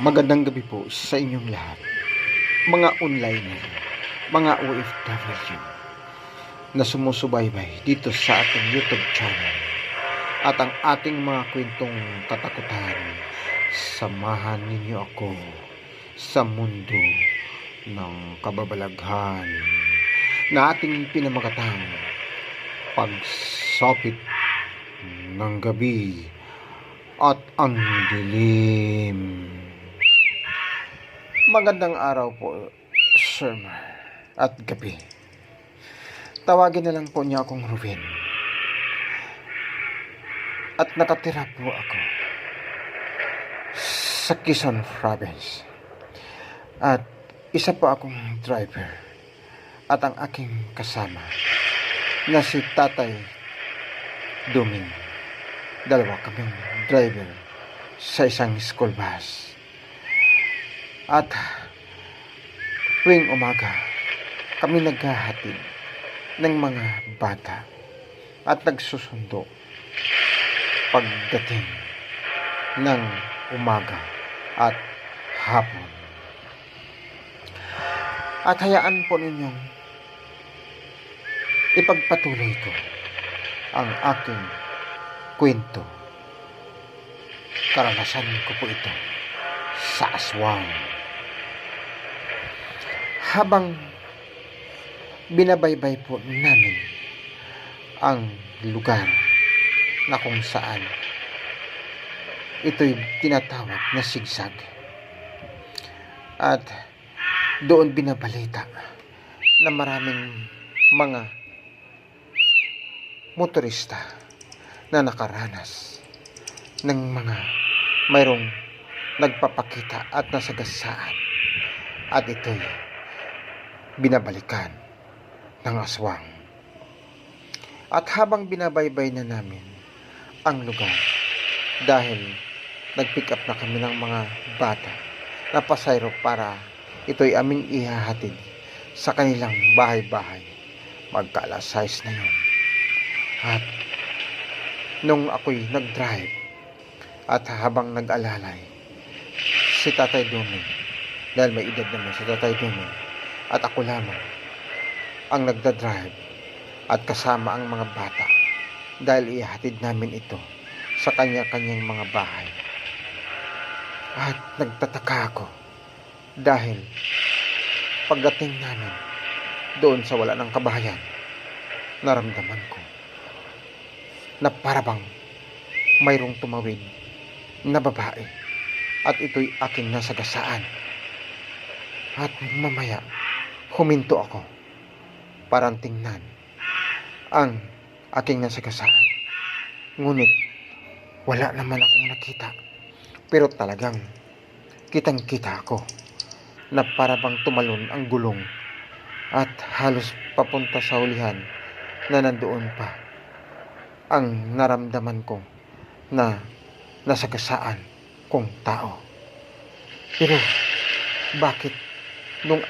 Magandang gabi po sa inyong lahat, mga online, mga OFW na sumusubaybay dito sa ating YouTube channel at ang ating mga kwentong katakutan. Samahan ninyo ako sa mundo ng kababalaghan na ating pinamagatang pagsapit ng gabi at ang dilim. Magandang araw po, sir at gabi. Tawagin na lang po niya akong Ruben. At nakatira po ako sa Quezon Province. At isa po akong driver. At ang aking kasama na si Tatay Duming. Dalawa kaming driver sa isang school bus. At tuwing umaga, kami naghahatid ng mga bata at nagsusundo pagdating ng umaga at hapon. At hayaan po ninyong ipagpatuloy ko ang aking kwento. Karanasan ko po ito sa aswang. Habang binabaybay po namin ang lugar na kung saan ito'y tinatawag na sigsag, at doon binabalita na maraming mga motorista na nakaranas ng mga mayroong nagpapakita at nasagasaan, at ito'y binabalikan ng aswang. At habang binabaybay na namin ang lugar, dahil nag-pick up na kami ng mga bata na pasayro para ito'y aming ihahatid sa kanilang bahay-bahay, magka-alas 6 na yun. At nung ako'y nag-drive at habang nag-alalay, si Tatay Duming, dahil may edad naman si Tatay Duming, at ako lamang ang nagdadrive at kasama ang mga bata, dahil ihatid namin ito sa kanya-kanyang mga bahay. At nagtataka ako dahil pagdating namin doon sa wala ng kabahayan, naramdaman ko na parabang mayroong tumawid na babae, at ito'y aking nasagasaan. At mamaya huminto ako parang tingnan ang aking nasagasaan. Ngunit wala naman akong nakita, pero talagang kitang-kita ako na parabang tumalon ang gulong at halos papunta sa hulihan na nandoon pa ang naramdaman ko na nasagasaan kong tao. Pero bakit nung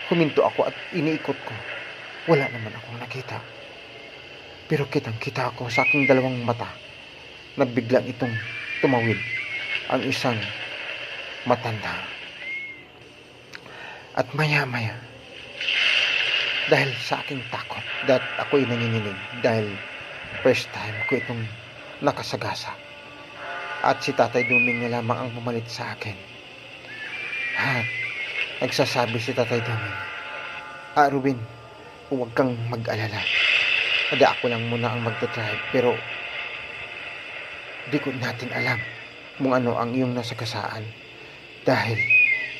huminto ako at iniikot ko, wala naman akong nakita? Pero kitang-kita ako sa aking dalawang mata na biglang itong tumawid ang isang matanda. At maya-maya, dahil sa aking takot, at ako'y nanginginig dahil first time ko itong nakasagasa, at si Tatay Duming na lamang ang pumalit sa akin. At nagsasabi si Tatay Duming, Ruben, huwag kang mag-alala. Ako lang muna ang magdadrive, pero di ko natin alam kung ano ang iyong nasagasaan, dahil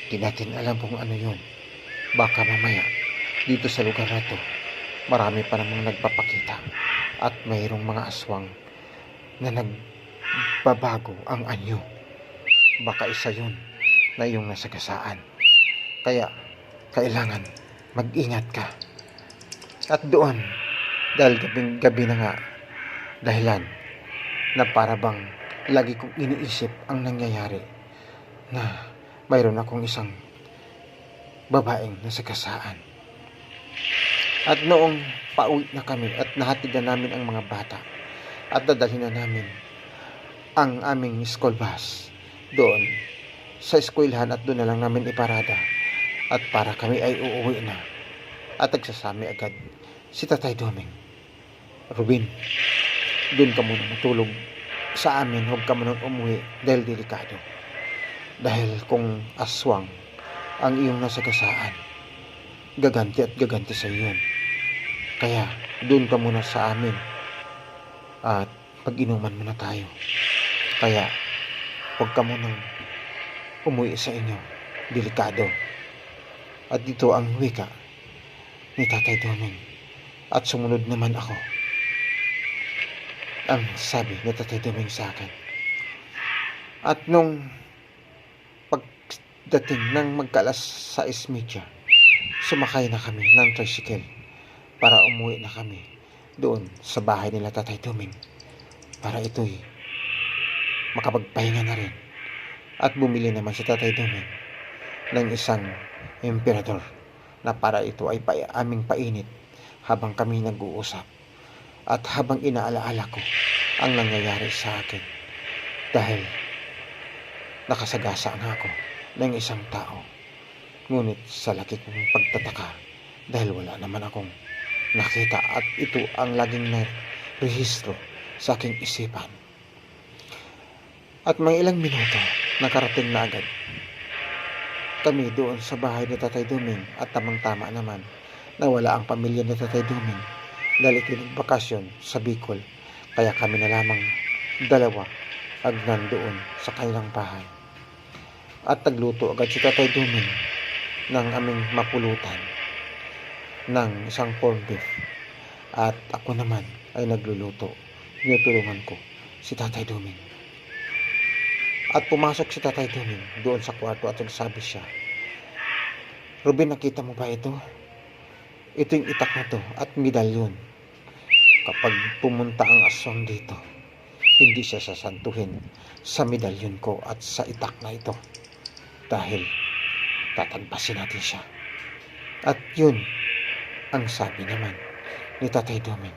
di natin alam kung ano yun. Baka mamaya dito sa lugar na to, marami pa namang nagpapakita at mayroong mga aswang na nagbabago ang anyo. Baka isa yun na iyong nasagasaan. Kaya kailangan mag-ingat ka. At doon, dahil gabi na nga, dahilan na parabang lagi kong iniisip ang nangyayari, na mayroon akong isang babaeng nasagasaan. At noong pauwi na kami at nahatid na namin ang mga bata at dadalhin na namin ang aming school bus doon sa eskwelahan at doon na lang namin iparada. At para kami ay uuwi na. At nagsasami agad si Tatay Doming. Rubin, doon ka muna matulog sa amin, huwag ka muna umuwi dahil delikado. Dahil kung aswang ang iyong nasagasaan, gaganti at gaganti sa iyon. Kaya doon ka muna sa amin at pag-inuman muna tayo. Kaya huwag ka munang umuwi sa inyo, delikado. At dito ang wika ni Tatay Doming. At sumunod naman ako. Ang sabi ni Tatay Doming sa akin. At nung pagdating ng magkalas 6:30, sumakay na kami ng tricycle para umuwi na kami doon sa bahay nila Tatay Doming para ito'y makapagpahinga na rin. At bumili naman si Tatay Doming ng isang emperador na para ito ay aming painit habang kami nag-uusap at habang inaalaala ko ang nangyayari sa akin dahil nakasagasa nga ako ng isang tao. Ngunit sa laki kong pagtataka dahil wala naman akong nakita at ito ang laging narehistro sa aking isipan. At mga ilang minuto nakarating na agad kami doon sa bahay ni Tatay Doming at tamang-tama naman na wala ang pamilya ni Tatay Doming dahil ito'y nagbakasyon sa Bicol. Kaya kami na lamang dalawa ang nandoon sa kanilang bahay. At nagluto agad si Tatay Doming ng aming mapulutan ng isang corned beef. At ako naman ay nagluluto. Tinutulungan ko si Tatay Doming. At pumasok si Tatay Doming doon sa kwarto at nagsabi siya, Rubin, nakita mo ba ito? Ito yung itak na to at medalyon. Kapag pumunta ang aswang dito, hindi siya sasantuhin sa medalyon ko at sa itak na ito. Dahil tatagpasin natin siya. At yun ang sabi naman ni Tatay Doming.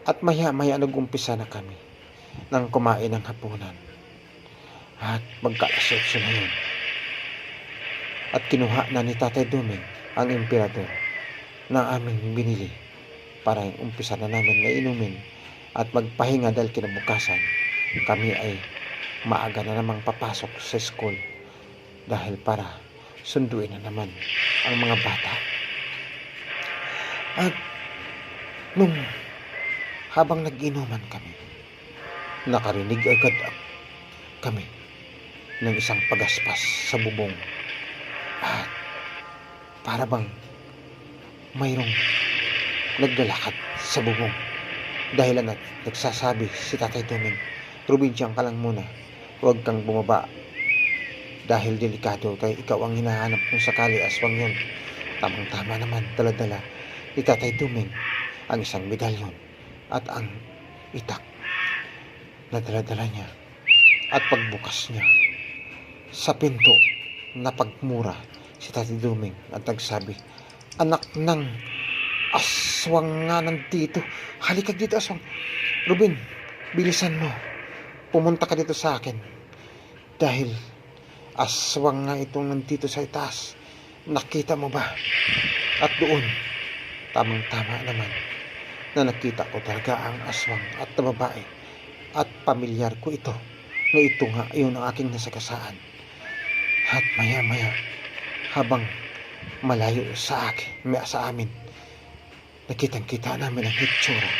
At maya-maya nag-umpisa na kami nang kumain ng hapunan. At magkalasotso na yun. At kinuha na ni Tatay Doming ang emperador na aming binili para umpisa na namin na inumin at magpahinga dahil kinabukasan kami ay maaga na namang papasok sa school dahil para sunduin na naman ang mga bata. At nung habang nag-inuman kami, nakarinig agad kami ng isang pagaspas sa bubong at para bang mayroong naglalakad sa bubong. Dahilan at nagsasabi si Tatay Doming, Rubin, diyan ka lang muna, huwag kang bumaba dahil delikado kaya ikaw ang hinahanap kung sakali aswang yun. Tamang-tama naman, dala-dala ni Tatay Doming ang isang medalyon at ang itak na dala-dala niya. At pagbukas niya sa pinto na pagmura si Tatay Doming at nagsabi, anak ng aswang nga nandito, halika dito aswang. Rubin, bilisan mo, pumunta ka dito sa akin dahil aswang nga itong nandito sa itaas, nakita mo ba? At doon tamang-tama naman na nakita ko talaga ang aswang at na babae at pamilyar ko ito na ito nga yun ang aking nasagasaan. At maya-maya habang malayo sa amin, nakitang-kita namin ang hitsura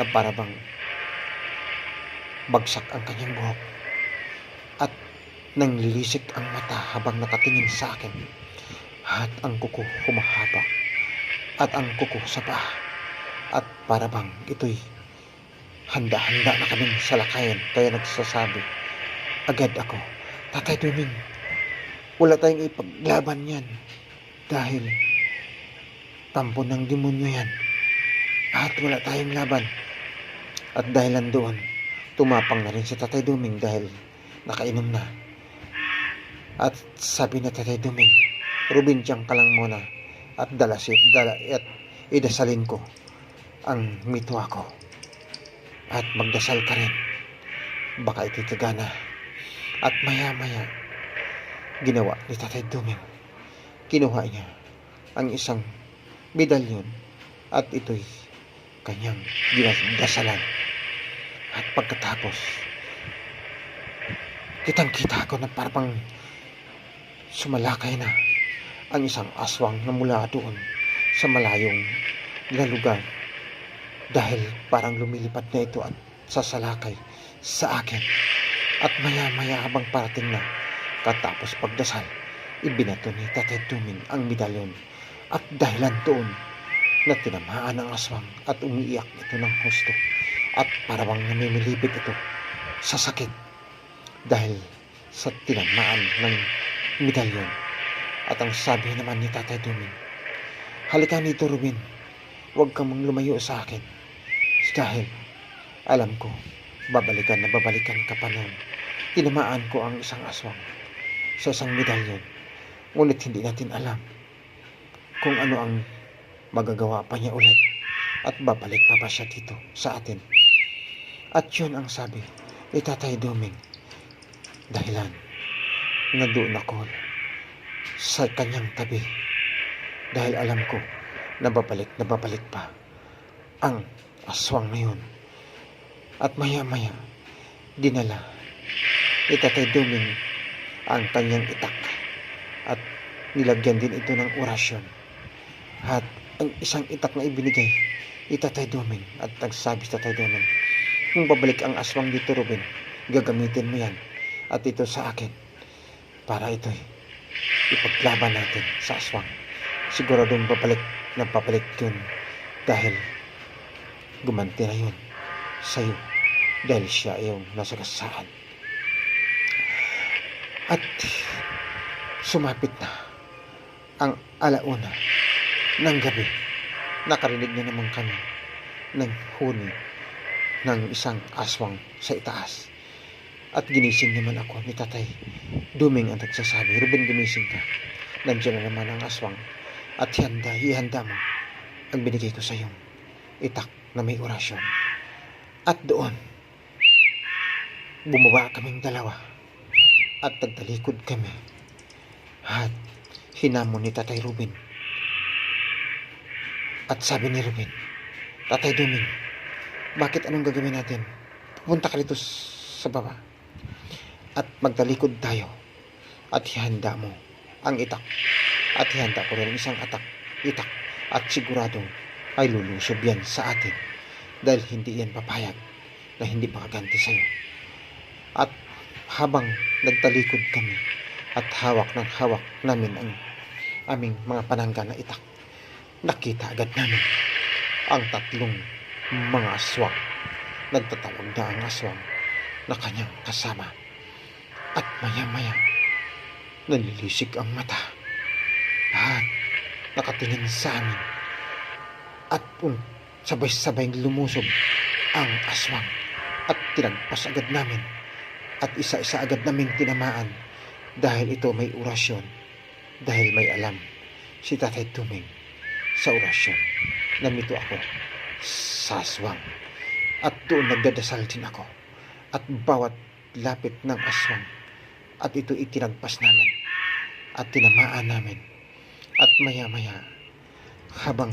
na parabang bagsak ang kanyang buhok at nanglilisik ang mata habang nakatingin sa akin at ang kuko humahaba at ang kuko sa paa at parabang ito'y handa-handa na kaming salakayan. Kaya nagsasabi agad ako, Tatay Doming, wala tayong ipaglaban yan dahil tampo ng demonyo yan at wala tayong laban. At dahil doon tumapang na rin si Tatay Doming dahil nakainom na. At sabi na Tatay Doming, Rubin, diyan ka lang muna at at idasalin ko ang mitwa ko at magdasal ka rin, baka ititagana. At maya-maya ginawa ni Tatay Duming. Kinuha niya ang isang medalyon at ito'y kanyang ginadasalan. At pagkatapos, kitang-kita ko na parang sumalakay na ang isang aswang na mula doon sa malayong na lugar, dahil parang lumilipad na ito at sasalakay sa akin. At maya-maya habang parating na, katapos pagdasal, ibinato ni Tatay Duming ang medalyon at dahilan doon na tinamaan ang aswang at umiiyak ito ng husto at parang namimilipit ito sa sakit dahil sa tinamaan ng medalyon. At ang sabi naman ni Tatay Duming, halika nito Ruben, huwag kang lumayo sa akin dahil alam ko babalikan ka pa noon. Tinamaan ko ang isang aswang sa isang medalyon, ngunit hindi natin alam kung ano ang magagawa pa niya ulit at babalik pa ba siya dito sa atin. At yun ang sabi ni Tatay Duming, dahilan na doon ako sa kanyang tabi dahil alam ko na babalik pa ang aswang na yun. At maya-maya dinala ni Tatay Duming ang kanyang itak at nilagyan din ito ng orasyon. At ang isang itak na ibinigay ni Tatay Duming at nagsabi sa Tatay Duming, kung babalik ang aswang dito Ruben, gagamitin mo yan at ito sa akin para ito'y ipaglaban natin sa aswang. Siguradong babalik yun dahil gumanti na yun sa'yo dahil siya ay yung nasagasaan. At sumapit na ang alauna ng gabi. Nakarinig na naman kami ng huni ng isang aswang sa itaas. At ginising naman ako ni Tatay Duming ang nagsasabi, Ruben, gumising ka. Nandiyan na naman ang aswang at ihanda mo ang binigay ko sa iyong itak na may orasyon. At doon, bumaba kaming dalawa at nagtalikod kami at hinamon ni Tatay Ruben. At sabi ni Ruben, Tatay Duming, bakit anong gagawin natin? Pupunta ka dito sa baba at magtalikod tayo at ihanda mo ang itak at ihanda ko rin isang itak at sigurado ay lulusob yan sa atin dahil hindi yan papayag na hindi makaganti sa'yo. At habang nagtalikod kami at hawak namin ang aming mga panangga na itak, nakita agad namin ang tatlong mga aswang. Nagtatawag na ang aswang na kanyang kasama at maya-maya nalilisik ang mata at nakatingin sa amin at sabay-sabay lumusob ang aswang at tinagpas agad namin at isa-isa agad namin tinamaan dahil ito may orasyon, dahil may alam si Tatay Duming sa orasyon. Namito ako sa aswang at doon nagdadasal din ako at bawat lapit ng aswang at ito itinagpas namin at tinamaan namin. At maya-maya habang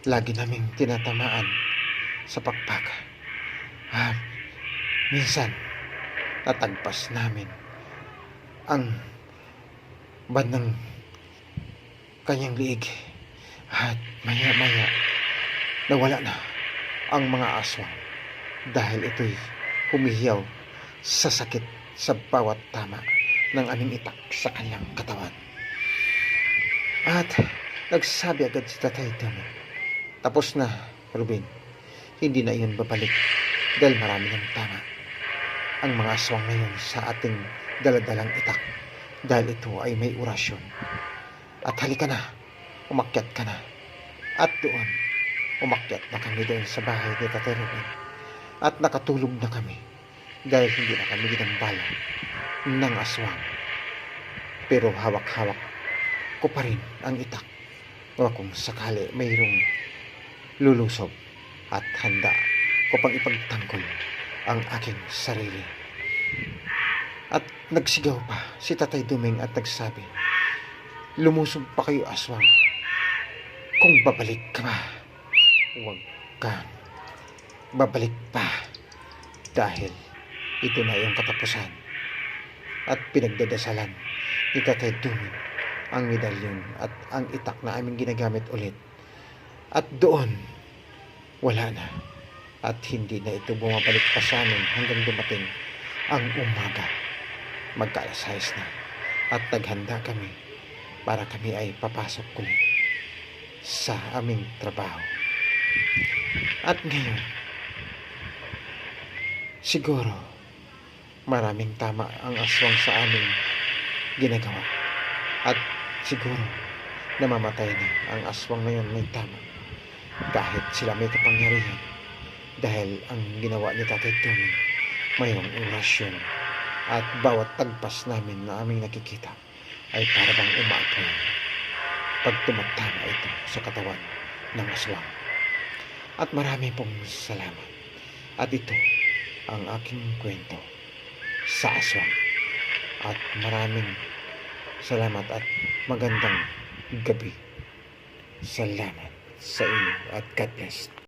lagi naming tinatamaan sa pakpak at minsan natagpas namin ang bandang kanyang liig at maya-maya nawala na ang mga aswang dahil ito'y humihiyaw sa sakit sa bawat tama ng aming itak sa kanyang katawan. At nagsabi agad si Tatay Duming, tapos na Ruben, hindi na iyon babalik dahil marami ng tama ang mga aswang na yun sa ating daladalang itak dahil ito ay may orasyon. At halika na, umakyat ka na. At doon, umakyat na kami doon sa bahay ni Tatay Ruben at nakatulog na kami dahil hindi na kami ginambala ng aswang. Pero hawak-hawak ko pa rin ang itak o kung sakali mayroong lulusob at handa ko pang ipagtanggol ang aking sarili. At nagsigaw pa si Tatay Duming at nagsabi, "Lumusog pa kayo, aswang. Kung babalik ka pa, huwag kang babalik pa dahil ito na yung katapusan." At pinagdadasalan ni Tatay Duming ang medalyon at ang itak na aming ginagamit ulit. At doon, wala na. At hindi na ito bumabalik pa sa amin hanggang dumating ang umaga. Magka-alas 6 na at naghanda kami para kami ay papasok ulit sa aming trabaho. At ngayon, siguro maraming tama ang aswang sa aming ginagawa. At siguro namamatay na ang aswang ngayon may tama. Kahit sila may kapangyarihan. Dahil ang ginawa ni Tatay Duming mayroong orasyon. At bawat tagpas namin na aming nakikita ay parabang umaapoy pag tumatama ito sa katawan ng aswang. At marami pong salamat. At ito ang aking kwento sa aswang. At maraming salamat at magandang gabi. Salamat sa inyo at God bless.